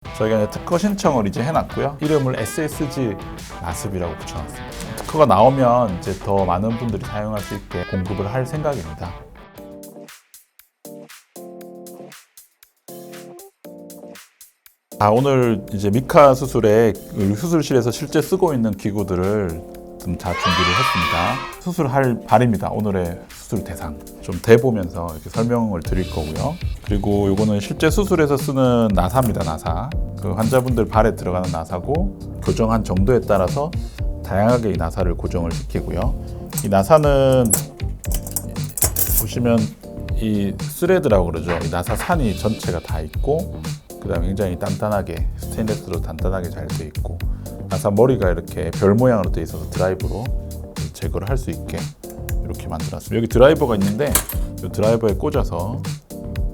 저희가 이제 특허 신청을 이제 해놨고요. 이름을 SSG 라습이라고 붙여놨습니다. 특허가 나오면 이제 더 많은 분들이 사용할 수 있게 공급을 할 생각입니다. 오늘 이제 미카 수술에 수술실에서 실제 쓰고 있는 기구들을 좀 다 준비를 했습니다. 수술할 발입니다. 오늘의 수술 대상. 좀 대보면서 이렇게 설명을 드릴 거고요. 그리고 이거는 실제 수술에서 쓰는 나사입니다. 나사. 그 환자분들 발에 들어가는 나사고 교정한 정도에 따라서 다양하게 이 나사를 고정을 시키고요. 이 나사는 보시면 이 스레드라고 그러죠. 이 나사 산이 전체가 다 있고 그다음에 굉장히 단단하게 스테인레스로 단단하게 잘 돼 있고 나사 머리가 이렇게 별 모양으로 돼 있어서 드라이브로 제거를 할 수 있게 이렇게 만들었습니다. 여기 드라이버가 있는데 이 드라이버에 꽂아서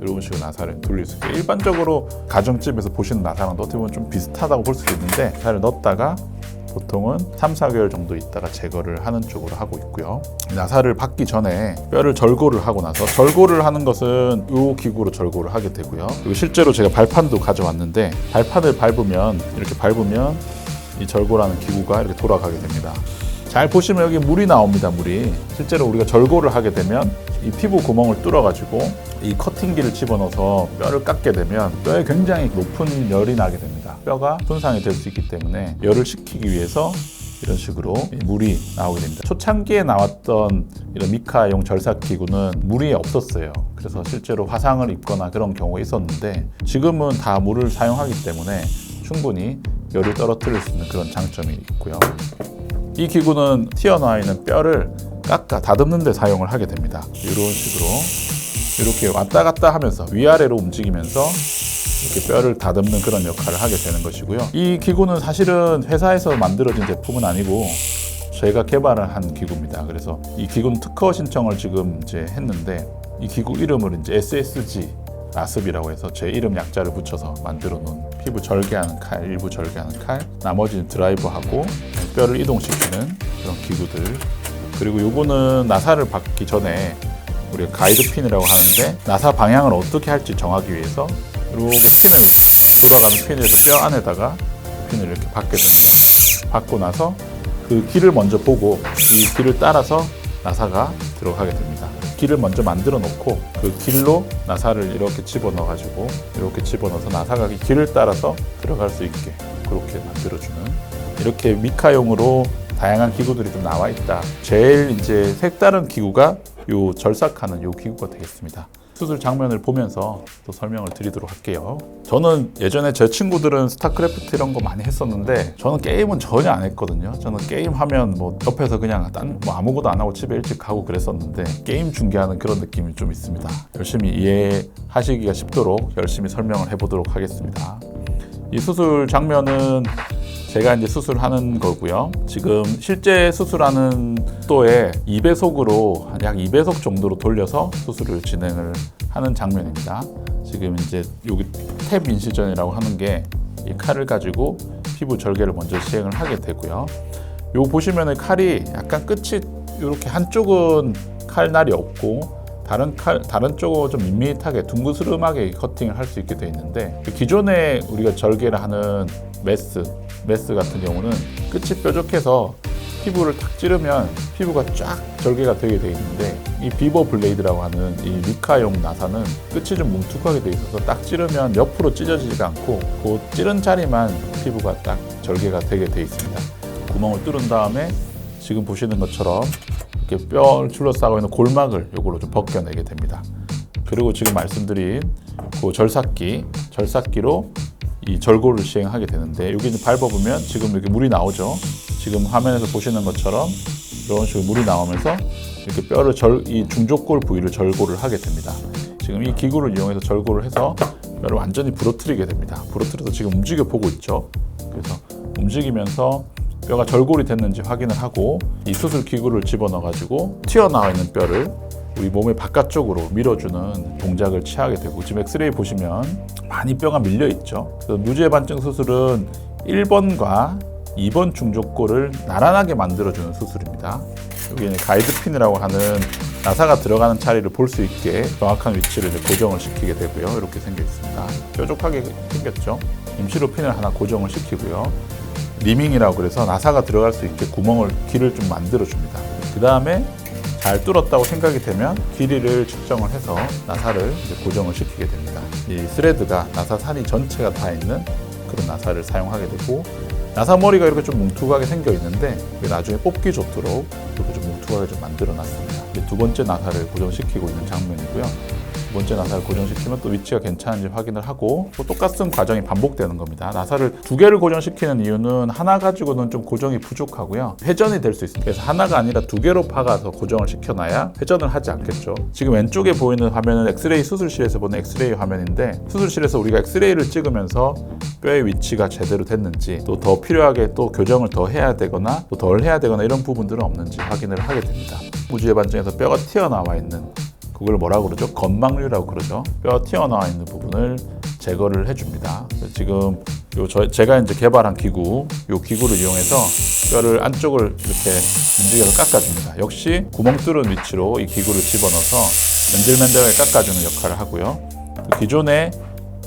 이런 식으로 나사를 돌릴 수 있게 일반적으로 가정집에서 보시는 나사랑 어떻게 보면 좀 비슷하다고 볼 수도 있는데 나사를 넣었다가 보통은 3, 4개월 정도 있다가 제거를 하는 쪽으로 하고 있고요. 나사를 받기 전에 뼈를 절골을 하고 나서 절골을 하는 것은 이 기구로 절골을 하게 되고요. 그리고 실제로 제가 발판도 가져왔는데 발판을 밟으면 이렇게 밟으면 이 절골하는 기구가 이렇게 돌아가게 됩니다. 잘 보시면 여기 물이 나옵니다. 물이 실제로 우리가 절골을 하게 되면 이 피부 구멍을 뚫어가지고 이 커팅기를 집어넣어서 뼈를 깎게 되면 뼈에 굉장히 높은 열이 나게 됩니다. 뼈가 손상이 될 수 있기 때문에 열을 식히기 위해서 이런 식으로 물이 나오게 됩니다. 초창기에 나왔던 이런 미카용 절삭 기구는 물이 없었어요. 그래서 실제로 화상을 입거나 그런 경우가 있었는데 지금은 다 물을 사용하기 때문에 충분히 열을 떨어뜨릴 수 있는 그런 장점이 있고요. 이 기구는 튀어나와 있는 뼈를 깎아 다듬는 데 사용을 하게 됩니다. 이런 식으로 이렇게 왔다 갔다 하면서 위아래로 움직이면서 이렇게 뼈를 다듬는 그런 역할을 하게 되는 것이고요. 이 기구는 사실은 회사에서 만들어진 제품은 아니고 저희가 개발을 한 기구입니다. 그래서 이 기구는 특허 신청을 지금 이제 했는데 이 기구 이름을 이제 SSG 라습이라고 해서 제 이름 약자를 붙여서 만들어 놓은 피부 절개하는 칼, 일부 절개하는 칼, 나머지는 드라이버하고 뼈를 이동시키는 그런 기구들. 그리고 요거는 나사를 받기 전에 우리가 가이드핀이라고 하는데 나사 방향을 어떻게 할지 정하기 위해서 이렇게 핀을 돌아가는 핀을 뼈 안에다가 핀을 이렇게 받게 됩니다. 받고 나서 그 길을 먼저 보고 이 길을 따라서 나사가 들어가게 됩니다. 길을 먼저 만들어 놓고 그 길로 나사를 이렇게 집어넣어 가지고 이렇게 집어넣어서 나사가 이 길을 따라서 들어갈 수 있게 그렇게 만들어주는 이렇게 미카용으로 다양한 기구들이 좀 나와 있다. 제일 이제 색다른 기구가 요 절삭하는 요 기구가 되겠습니다. 수술 장면을 보면서 또 설명을 드리도록 할게요. 저는 예전에 제 친구들은 스타크래프트 이런 거 많이 했었는데 저는 게임은 전혀 안 했거든요. 저는 게임 하면 뭐 옆에서 그냥 뭐 아무것도 안 하고 집에 일찍 가고 그랬었는데 게임 중계하는 그런 느낌이 좀 있습니다. 열심히 이해하시기가 쉽도록 열심히 설명을 해보도록 하겠습니다. 이 수술 장면은 제가 이제 수술하는 거고요. 지금 실제 수술하는 속도의 2배속으로 약 2배속 정도로 돌려서 수술을 진행을 하는 장면입니다. 지금 이제 여기 탭 인시전이라고 하는 게 이 칼을 가지고 피부 절개를 먼저 시행을 하게 되고요. 요 보시면은 칼이 약간 끝이 이렇게 한쪽은 칼날이 없고 다른 쪽은 좀 밋밋하게 둥그스름하게 커팅을 할 수 있게 되어 있는데 기존에 우리가 절개를 하는 메스 같은 경우는 끝이 뾰족해서 피부를 탁 찌르면 피부가 쫙 절개가 되게 되어 있는데 이 비버 블레이드라고 하는 이 미카용 나사는 끝이 좀 뭉툭하게 되어 있어서 딱 찌르면 옆으로 찢어지지가 않고 그 찌른 자리만 피부가 딱 절개가 되게 되어 있습니다. 구멍을 뚫은 다음에 지금 보시는 것처럼 이렇게 뼈를 둘러싸고 있는 골막을 이걸로 좀 벗겨내게 됩니다. 그리고 지금 말씀드린 그 절삭기로 이 절골을 시행하게 되는데 여기 이제 밟아보면 지금 이렇게 물이 나오죠. 지금 화면에서 보시는 것처럼 이런 식으로 물이 나오면서 이렇게 뼈를 이 중족골 부위를 절골을 하게 됩니다. 지금 이 기구를 이용해서 절골을 해서 뼈를 완전히 부러뜨리게 됩니다. 부러뜨려서 지금 움직여 보고 있죠. 그래서 움직이면서 뼈가 절골이 됐는지 확인을 하고 이 수술 기구를 집어넣어 가지고 튀어나와 있는 뼈를 우리 몸의 바깥쪽으로 밀어주는 동작을 취하게 되고 지금 엑스레이 보시면 많이 뼈가 밀려 있죠. 그래서 무지의 반증 수술은 1번과 2번 중족골을 나란하게 만들어주는 수술입니다. 여기는 가이드핀이라고 하는 나사가 들어가는 자리를 볼 수 있게 정확한 위치를 고정을 시키게 되고요. 이렇게 생겨 있습니다. 뾰족하게 생겼죠. 임시로 핀을 하나 고정을 시키고요. 리밍이라고 그래서 나사가 들어갈 수 있게 길을 좀 만들어 줍니다. 그 다음에 잘 뚫었다고 생각이 되면 길이를 측정을 해서 나사를 이제 고정을 시키게 됩니다. 이 스레드가 나사 산이 전체가 다 있는 그런 나사를 사용하게 되고, 나사 머리가 이렇게 좀 뭉툭하게 생겨 있는데 나중에 뽑기 좋도록 이렇게 좀 뭉툭하게 좀 만들어 놨습니다. 두 번째 나사를 고정시키고 있는 장면이고요. 두 번째 나사를 고정시키면 또 위치가 괜찮은지 확인을 하고, 또 똑같은 과정이 반복되는 겁니다. 나사를 두 개를 고정시키는 이유는 하나 가지고는 좀 고정이 부족하고요. 회전이 될 수 있습니다. 그래서 하나가 아니라 두 개로 박아서 고정을 시켜놔야 회전을 하지 않겠죠. 지금 왼쪽에 보이는 화면은 엑스레이 수술실에서 보는 엑스레이 화면인데, 수술실에서 우리가 엑스레이를 찍으면서 뼈의 위치가 제대로 됐는지, 또 더 필요하게 또 교정을 더 해야 되거나 또 덜 해야 되거나 이런 부분들은 없는지 확인을 하게 됩니다. 우주의 반증에서 뼈가 튀어나와 있는, 그걸 뭐라고 그러죠? 건망류라고 그러죠. 뼈 튀어나와 있는 부분을 제거를 해줍니다. 지금 제가 이제 개발한 기구, 이 기구를 이용해서 뼈를 안쪽을 이렇게 움직여서 깎아줍니다. 역시 구멍 뚫은 위치로 이 기구를 집어넣어서 맨들맨들하게 깎아주는 역할을 하고요. 기존에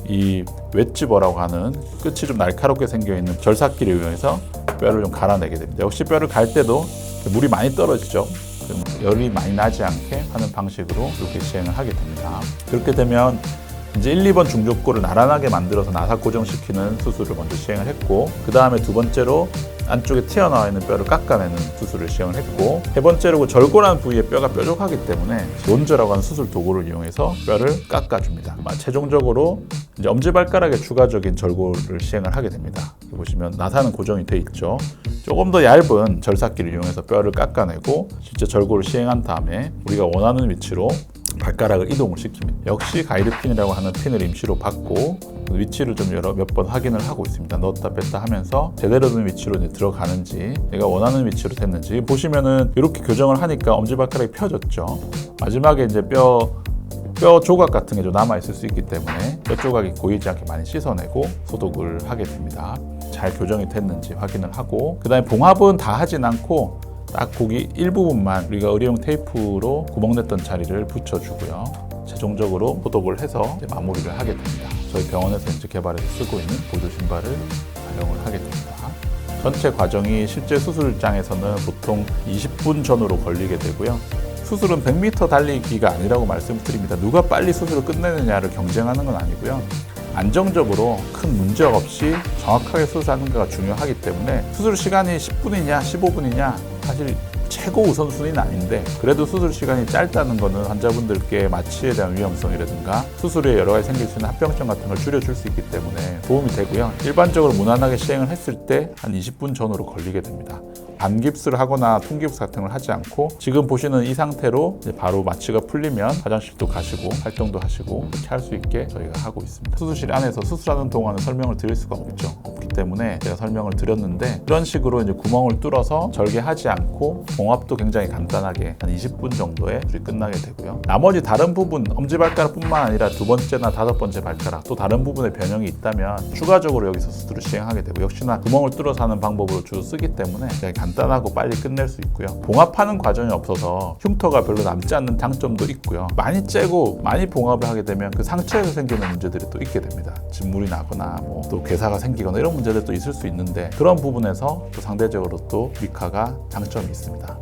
이 웨지버라고 하는 끝이 좀 날카롭게 생겨 있는 절삭기를 이용해서 뼈를 좀 갈아내게 됩니다. 역시 뼈를 갈 때도 물이 많이 떨어지죠. 열이 많이 나지 않게 하는 방식으로 이렇게 시행을 하게 됩니다. 그렇게 되면 이제 1, 2번 중족골을 나란하게 만들어서 나사 고정시키는 수술을 먼저 시행을 했고, 그 다음에 두 번째로 안쪽에 튀어나와 있는 뼈를 깎아내는 수술을 시행을 했고, 세 번째로 절골한 부위에 뼈가 뾰족하기 때문에 론저라고 하는 수술 도구를 이용해서 뼈를 깎아줍니다. 최종적으로 이제 엄지발가락에 추가적인 절골을 시행을 하게 됩니다. 여기 보시면 나사는 고정이 돼 있죠. 조금 더 얇은 절삭기를 이용해서 뼈를 깎아내고 실제 절골을 시행한 다음에 우리가 원하는 위치로 발가락을 이동을 시킵니다. 역시 가이드 핀이라고 하는 핀을 임시로 받고 위치를 좀 몇 번 확인을 하고 있습니다. 넣었다 뺐다 하면서 제대로 된 위치로 이제 들어가는지, 내가 원하는 위치로 됐는지. 보시면은 이렇게 교정을 하니까 엄지발가락이 펴졌죠. 마지막에 이제 뼈 조각 같은 게 좀 남아 있을 수 있기 때문에 뼈 조각이 고이지 않게 많이 씻어내고 소독을 하게 됩니다. 잘 교정이 됐는지 확인을 하고, 그 다음에 봉합은 다 하진 않고 딱 거기 일부분만 우리가 의료용 테이프로 구멍 냈던 자리를 붙여주고요. 최종적으로 소독을 해서 이제 마무리를 하게 됩니다. 저희 병원에서 이제 개발해서 쓰고 있는 보조 신발을 활용을 하게 됩니다. 전체 과정이 실제 수술장에서는 보통 20분 전후로 걸리게 되고요. 수술은 100m 달리기가 아니라고 말씀드립니다. 누가 빨리 수술을 끝내느냐를 경쟁하는 건 아니고요. 안정적으로 큰 문제 없이 정확하게 수술하는 가 중요하기 때문에 수술 시간이 10분이냐 15분이냐 사실 최고 우선순위는 아닌데, 그래도 수술 시간이 짧다는 거는 환자분들께 마취에 대한 위험성이라든가 수술에 여러 가지 생길 수 있는 합병증 같은 걸 줄여줄 수 있기 때문에 도움이 되고요. 일반적으로 무난하게 시행을 했을 때 한 20분 전후로 걸리게 됩니다. 반깁스를 하거나 통깁스 같은 걸 하지 않고 지금 보시는 이 상태로 이제 바로 마취가 풀리면 화장실도 가시고 활동도 하시고 그렇게 할 수 있게 저희가 하고 있습니다. 수술실 안에서 수술하는 동안은 설명을 드릴 수가 없기 때문에 제가 설명을 드렸는데, 이런 식으로 이제 구멍을 뚫어서 절개하지 않고 봉합도 굉장히 간단하게 한 20분 정도에 수술이 끝나게 되고요. 나머지 다른 부분, 엄지발가락뿐만 아니라 두 번째나 다섯 번째 발가락 또 다른 부분에 변형이 있다면 추가적으로 여기서 수술을 시행하게 되고, 역시나 구멍을 뚫어서 하는 방법으로 주로 쓰기 때문에 간단하고 빨리 끝낼 수 있고요. 봉합하는 과정이 없어서 흉터가 별로 남지 않는 장점도 있고요. 많이 째고 많이 봉합을 하게 되면 그 상처에서 생기는 문제들이 또 있게 됩니다. 진물이 나거나 또 괴사가 생기거나 이런 문제들도 있을 수 있는데, 그런 부분에서 또 상대적으로 또 미카가 장점이 있습니다.